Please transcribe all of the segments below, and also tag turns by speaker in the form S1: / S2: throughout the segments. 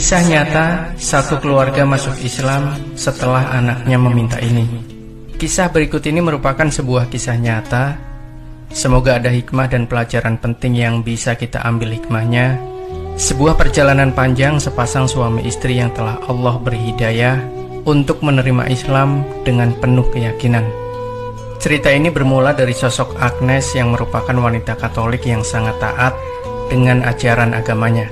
S1: Kisah nyata, satu keluarga masuk Islam setelah anaknya meminta ini. Kisah berikut ini merupakan sebuah kisah nyata. Semoga ada hikmah dan pelajaran penting yang bisa kita ambil hikmahnya. Sebuah perjalanan panjang sepasang suami istri yang telah Allah beri hidayah untuk menerima Islam dengan penuh keyakinan. Cerita ini bermula dari sosok Agnes yang merupakan wanita Katolik yang sangat taat dengan ajaran agamanya.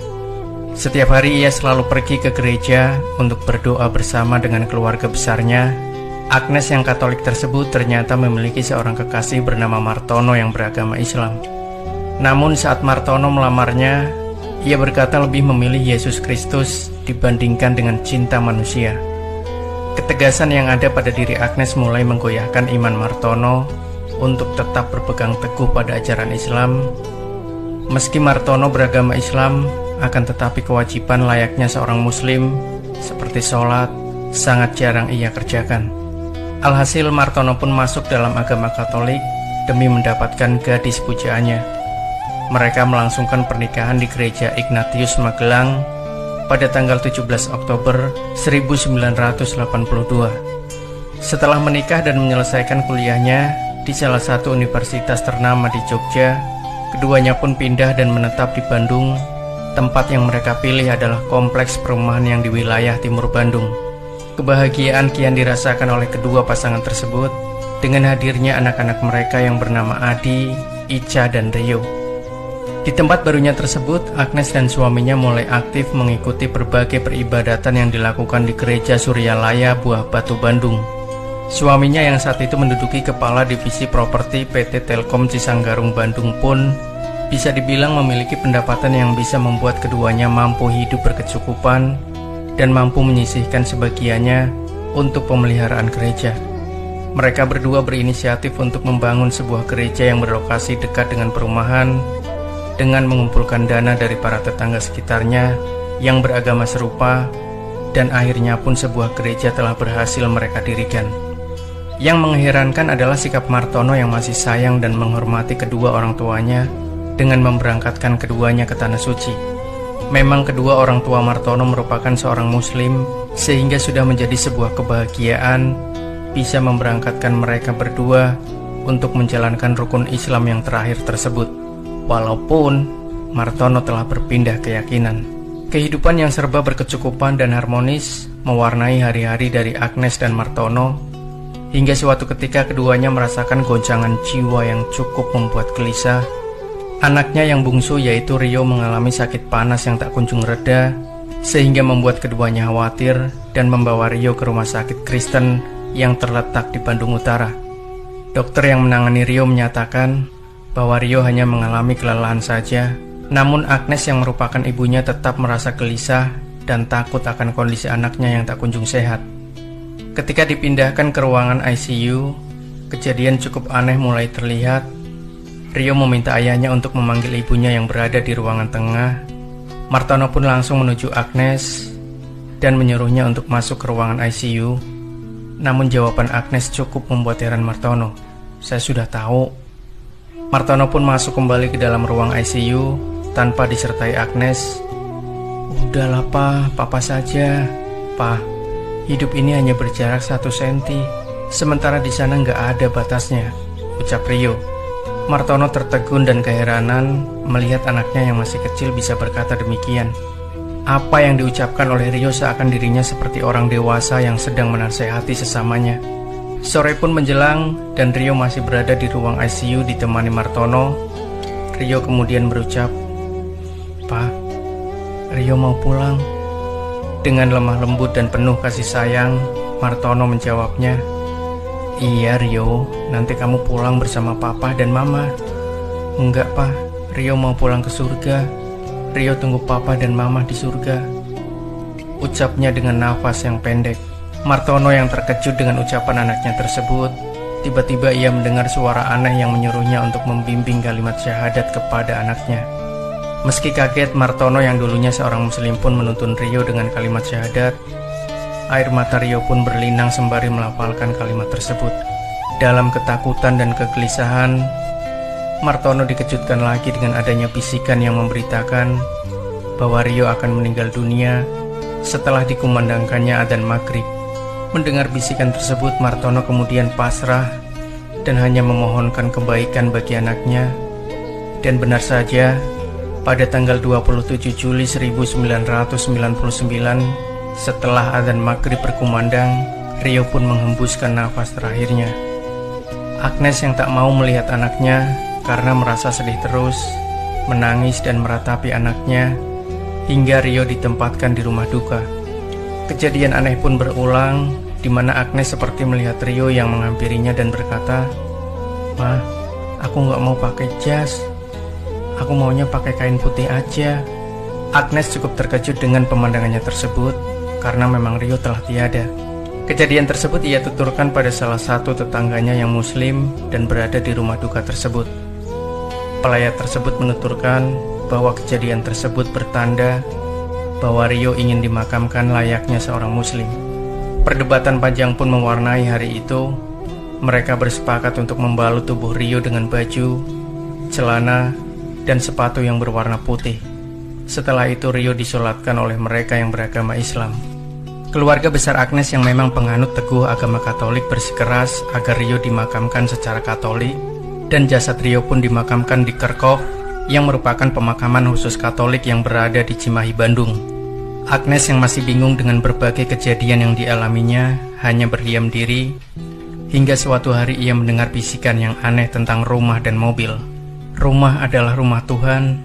S1: Setiap hari ia selalu pergi ke gereja untuk berdoa bersama dengan keluarga besarnya. Agnes yang Katolik tersebut ternyata memiliki seorang kekasih bernama Martono yang beragama Islam. Namun saat Martono melamarnya, ia berkata lebih memilih Yesus Kristus dibandingkan dengan cinta manusia. Ketegasan yang ada pada diri Agnes mulai menggoyahkan iman Martono untuk tetap berpegang teguh pada ajaran Islam. Meski Martono beragama Islam, akan tetapi kewajiban layaknya seorang muslim seperti sholat sangat jarang ia kerjakan. Alhasil Martono pun masuk dalam agama Katolik demi mendapatkan gadis pujaannya. Mereka melangsungkan pernikahan di gereja Ignatius Magelang pada tanggal 17 Oktober 1982. Setelah menikah dan menyelesaikan kuliahnya di salah satu universitas ternama di Jogja, keduanya pun pindah dan menetap di Bandung. Tempat yang mereka pilih adalah kompleks perumahan yang di wilayah timur Bandung. Kebahagiaan kian dirasakan oleh kedua pasangan tersebut dengan hadirnya anak-anak mereka yang bernama Adi, Ica, dan Rio. Di tempat barunya tersebut, Agnes dan suaminya mulai aktif mengikuti berbagai peribadatan yang dilakukan di Gereja Suryalaya Buah Batu Bandung. Suaminya yang saat itu menduduki kepala divisi properti PT Telkom Cisanggarung Bandung pun bisa dibilang memiliki pendapatan yang bisa membuat keduanya mampu hidup berkecukupan dan mampu menyisihkan sebagiannya untuk pemeliharaan gereja. Mereka berdua berinisiatif untuk membangun sebuah gereja yang berlokasi dekat dengan perumahan dengan mengumpulkan dana dari para tetangga sekitarnya yang beragama serupa, dan akhirnya pun sebuah gereja telah berhasil mereka dirikan. Yang mengherankan adalah sikap Martono yang masih sayang dan menghormati kedua orang tuanya dengan memberangkatkan keduanya ke Tanah Suci. Memang kedua orang tua Martono merupakan seorang muslim, sehingga sudah menjadi sebuah kebahagiaan bisa memberangkatkan mereka berdua untuk menjalankan rukun Islam yang terakhir tersebut. Walaupun Martono telah berpindah keyakinan. Kehidupan yang serba berkecukupan dan harmonis mewarnai hari-hari dari Agnes dan Martono, hingga suatu ketika keduanya merasakan goncangan jiwa yang cukup membuat gelisah. Anaknya yang bungsu yaitu Rio mengalami sakit panas yang tak kunjung reda, sehingga membuat keduanya khawatir dan membawa Rio ke rumah sakit Kristen yang terletak di Bandung Utara. Dokter yang menangani Rio menyatakan bahwa Rio hanya mengalami kelelahan saja, namun Agnes yang merupakan ibunya tetap merasa gelisah dan takut akan kondisi anaknya yang tak kunjung sehat. Ketika dipindahkan ke ruangan ICU, kejadian cukup aneh mulai terlihat. Rio meminta ayahnya untuk memanggil ibunya yang berada di ruangan tengah. Martono pun langsung menuju Agnes dan menyuruhnya untuk masuk ke ruangan ICU. Namun jawaban Agnes cukup membuat heran Martono. "Saya sudah tahu." Martono pun masuk kembali ke dalam ruang ICU tanpa disertai Agnes. "Udahlah papa saja. Pa, hidup ini hanya berjarak 1 senti, sementara di sana nggak ada batasnya," ucap Rio. Martono tertegun dan keheranan melihat anaknya yang masih kecil bisa berkata demikian. Apa yang diucapkan oleh Rio seakan dirinya seperti orang dewasa yang sedang menasehati sesamanya. Sore pun menjelang dan Rio masih berada di ruang ICU ditemani Martono. Rio kemudian berucap, "Pa, Rio mau pulang." Dengan lemah lembut dan penuh kasih sayang, Martono menjawabnya, "Iya Rio, nanti kamu pulang bersama papa dan mama." "Enggak pa, Rio mau pulang ke surga. Rio tunggu papa dan mama di surga," ucapnya dengan nafas yang pendek. Martono yang terkejut dengan ucapan anaknya tersebut, tiba-tiba ia mendengar suara aneh yang menyuruhnya untuk membimbing kalimat syahadat kepada anaknya. Meski kaget, Martono yang dulunya seorang muslim pun menuntun Rio dengan kalimat syahadat. Air mata Rio pun berlinang sembari melafalkan kalimat tersebut. Dalam ketakutan dan kegelisahan, Martono dikejutkan lagi dengan adanya bisikan yang memberitakan bahwa Rio akan meninggal dunia setelah dikumandangkannya adzan maghrib. Mendengar bisikan tersebut, Martono kemudian pasrah dan hanya memohonkan kebaikan bagi anaknya. Dan benar saja, pada tanggal 27 Juli 1999, setelah adzan maghrib berkumandang, Rio pun menghembuskan nafas terakhirnya. Agnes yang tak mau melihat anaknya karena merasa sedih terus, menangis dan meratapi anaknya hingga Rio ditempatkan di rumah duka. Kejadian aneh pun berulang, di mana Agnes seperti melihat Rio yang menghampirinya dan berkata, "Ma, aku gak mau pakai jas. Aku maunya pakai kain putih aja." Agnes cukup terkejut dengan pemandangannya tersebut, karena memang Rio telah tiada. Kejadian tersebut ia tuturkan pada salah satu tetangganya yang muslim dan berada di rumah duka tersebut. Pelayat tersebut menuturkan bahwa kejadian tersebut bertanda bahwa Rio ingin dimakamkan layaknya seorang muslim. Perdebatan panjang pun mewarnai hari itu. Mereka bersepakat untuk membalut tubuh Rio dengan baju, celana, dan sepatu yang berwarna putih. Setelah itu Rio disolatkan oleh mereka yang beragama Islam. Keluarga besar Agnes yang memang penganut teguh agama Katolik bersikeras agar Rio dimakamkan secara Katolik, dan jasad Rio pun dimakamkan di Kerkop yang merupakan pemakaman khusus Katolik yang berada di Cimahi, Bandung. Agnes yang masih bingung dengan berbagai kejadian yang dialaminya hanya berdiam diri hingga suatu hari ia mendengar bisikan yang aneh tentang rumah dan mobil. Rumah adalah rumah Tuhan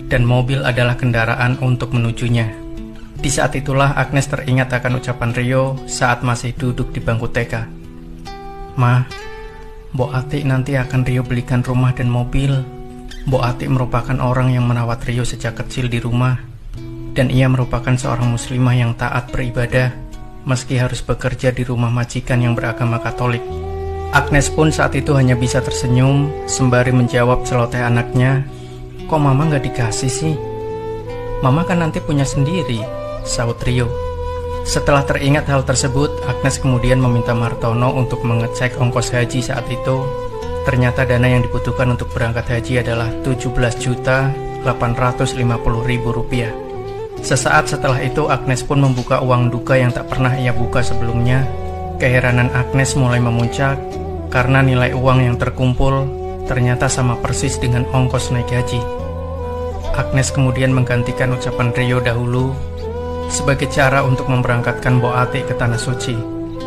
S1: dan mobil adalah kendaraan untuk menujunya. Di saat itulah Agnes teringat akan ucapan Rio saat masih duduk di bangku TK. "Ma, Mbok Atik nanti akan Rio belikan rumah dan mobil. Mbok Atik merupakan orang yang merawat Rio sejak kecil di rumah, dan ia merupakan seorang muslimah yang taat beribadah meski harus bekerja di rumah majikan yang beragama Katolik." Agnes pun saat itu hanya bisa tersenyum sembari menjawab celoteh anaknya, "Kok mama gak dikasih sih? Mama kan nanti punya sendiri," sahut Rio. Setelah teringat hal tersebut, Agnes kemudian meminta Martono untuk mengecek ongkos haji saat itu. Ternyata dana yang dibutuhkan untuk berangkat haji adalah Rp17.850.000. Sesaat setelah itu Agnes pun membuka uang duka yang tak pernah ia buka sebelumnya. Keheranan Agnes mulai memuncak karena nilai uang yang terkumpul ternyata sama persis dengan ongkos naik haji. Agnes kemudian menggantikan ucapan Rio dahulu sebagai cara untuk memberangkatkan Mbok Atik ke Tanah Suci.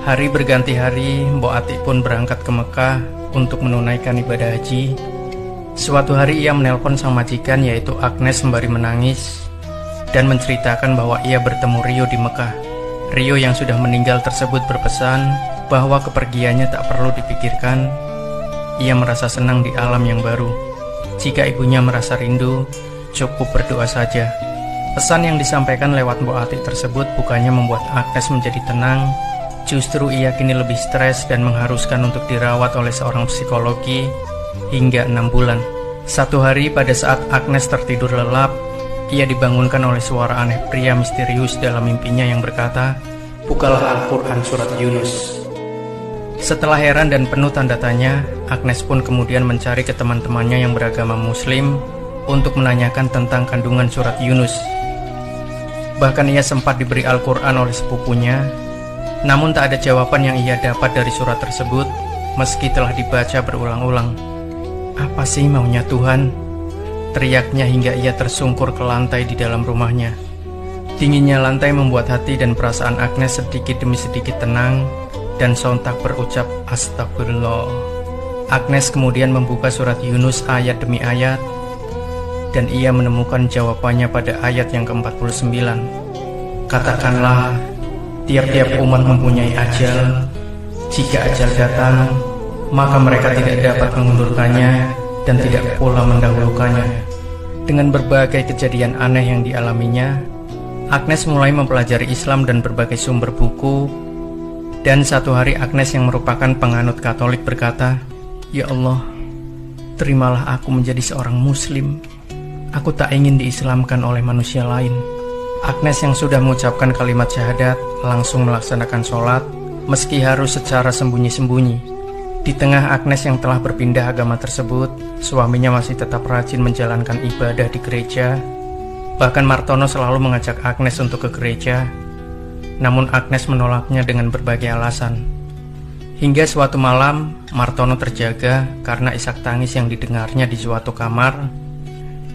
S1: Hari berganti hari, Mbok Atik pun berangkat ke Mekah untuk menunaikan ibadah haji. Suatu hari ia menelpon sang majikan yaitu Agnes sembari menangis dan menceritakan bahwa ia bertemu Rio di Mekah. Rio yang sudah meninggal tersebut berpesan bahwa kepergiannya tak perlu dipikirkan. Ia merasa senang di alam yang baru. Jika ibunya merasa rindu, cukup berdoa saja. Pesan yang disampaikan lewat Mbok Atik tersebut bukannya membuat Agnes menjadi tenang, justru ia kini lebih stres dan mengharuskan untuk dirawat oleh seorang psikologi hingga 6 bulan. Satu hari pada saat Agnes tertidur lelap, ia dibangunkan oleh suara aneh pria misterius dalam mimpinya yang berkata, "Bukalah Al-Quran surat Yunus." Setelah heran dan penuh tanda tanya, Agnes pun kemudian mencari ke teman-temannya yang beragama Muslim untuk menanyakan tentang kandungan surat Yunus. Bahkan ia sempat diberi Al-Quran oleh sepupunya, namun tak ada jawaban yang ia dapat dari surat tersebut meski telah dibaca berulang-ulang. "Apa sih maunya Tuhan?" teriaknya hingga ia tersungkur ke lantai di dalam rumahnya. Dinginnya lantai membuat hati dan perasaan Agnes sedikit demi sedikit tenang dan sontak berucap astagfirullah. Agnes kemudian membuka surat Yunus ayat demi ayat dan ia menemukan jawabannya pada ayat yang ke-49. "Katakanlah, tiap-tiap umat mempunyai ajal. Jika ajal datang, maka mereka tidak dapat mengundurkannya dan tidak pula mendahulukannya." Dengan berbagai kejadian aneh yang dialaminya, Agnes mulai mempelajari Islam dan berbagai sumber buku. Dan satu hari Agnes yang merupakan penganut Katolik berkata, "Ya Allah, terimalah aku menjadi seorang Muslim. Aku tak ingin diislamkan oleh manusia lain." Agnes yang sudah mengucapkan kalimat syahadat langsung melaksanakan sholat meski harus secara sembunyi-sembunyi. Di tengah Agnes yang telah berpindah agama tersebut, suaminya masih tetap rajin menjalankan ibadah di gereja. Bahkan Martono selalu mengajak Agnes untuk ke gereja namun Agnes menolaknya dengan berbagai alasan. Hingga suatu malam, Martono terjaga karena isak tangis yang didengarnya di suatu kamar.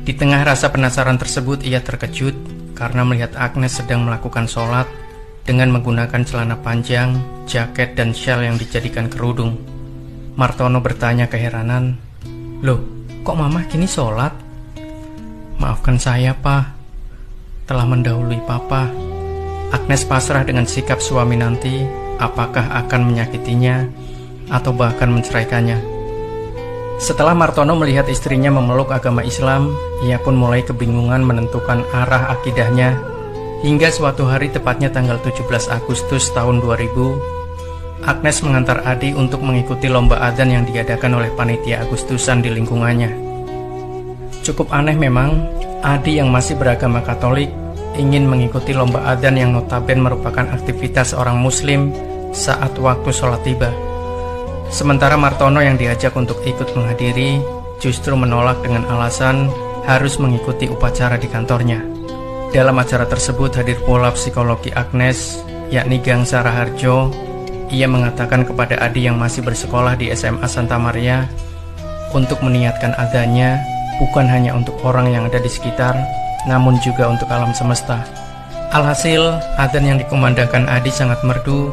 S1: Di tengah rasa penasaran tersebut, ia terkejut karena melihat Agnes sedang melakukan sholat dengan menggunakan celana panjang, jaket, dan syal yang dijadikan kerudung. Martono bertanya keheranan, "Loh, kok Mama kini sholat?" "Maafkan saya, Pak. Telah mendahului Papa." Agnes pasrah dengan sikap suami nanti, apakah akan menyakitinya atau bahkan menceraikannya. Setelah Martono melihat istrinya memeluk agama Islam, ia pun mulai kebingungan menentukan arah akidahnya. Hingga suatu hari, tepatnya tanggal 17 Agustus tahun 2000, Agnes mengantar Adi untuk mengikuti lomba adzan yang diadakan oleh panitia Agustusan di lingkungannya. Cukup aneh memang, Adi yang masih beragama Katolik ingin mengikuti lomba adzan yang notabene merupakan aktivitas orang muslim saat waktu sholat tiba. Sementara Martono yang diajak untuk ikut menghadiri justru menolak dengan alasan harus mengikuti upacara di kantornya. Dalam acara tersebut hadir pula psikologi Agnes, yakni Gangsa Raharjo. Ia mengatakan kepada Adi yang masih bersekolah di SMA Santa Maria untuk meniatkan adzannya bukan hanya untuk orang yang ada di sekitar, namun juga untuk alam semesta. Alhasil, adzan yang dikumandangkan Adi sangat merdu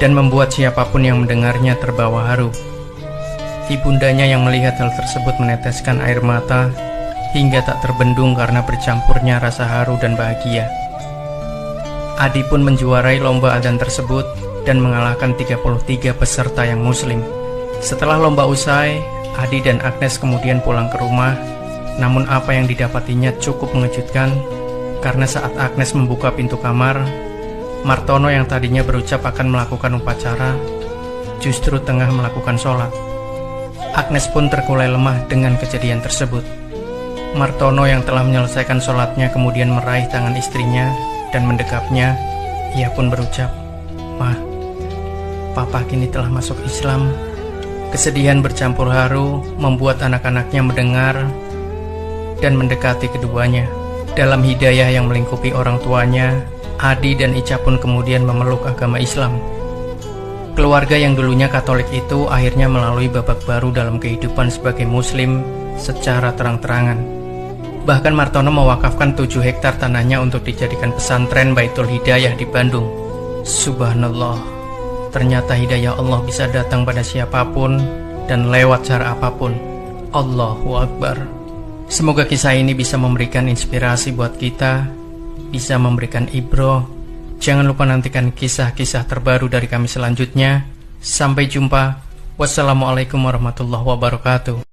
S1: dan membuat siapapun yang mendengarnya terbawa haru. Ibundanya yang melihat hal tersebut meneteskan air mata hingga tak terbendung karena bercampurnya rasa haru dan bahagia. Adi pun menjuarai lomba adzan tersebut dan mengalahkan 33 peserta yang muslim. Setelah lomba usai, Adi dan Agnes kemudian pulang ke rumah. Namun apa yang didapatinya cukup mengejutkan, karena saat Agnes membuka pintu kamar, Martono yang tadinya berucap akan melakukan upacara, justru tengah melakukan sholat. Agnes pun terkulai lemah dengan kejadian tersebut. Martono yang telah menyelesaikan sholatnya kemudian meraih tangan istrinya dan mendekapnya. Ia pun berucap, "Ma, Papa kini telah masuk Islam." Kesedihan bercampur haru membuat anak-anaknya mendengar dan mendekati keduanya. Dalam hidayah yang melingkupi orang tuanya, Adi dan Ica pun kemudian memeluk agama Islam. Keluarga yang dulunya Katolik itu akhirnya melalui babak baru dalam kehidupan sebagai muslim secara terang-terangan. Bahkan Martono mewakafkan 7 hektar tanahnya untuk dijadikan pesantren Baitul Hidayah di Bandung. Subhanallah, ternyata hidayah Allah bisa datang pada siapapun dan lewat cara apapun. Allahu Akbar. Semoga kisah ini bisa memberikan inspirasi buat kita, bisa memberikan ibroh. Jangan lupa nantikan kisah-kisah terbaru dari kami selanjutnya. Sampai jumpa. Wassalamualaikum warahmatullahi wabarakatuh.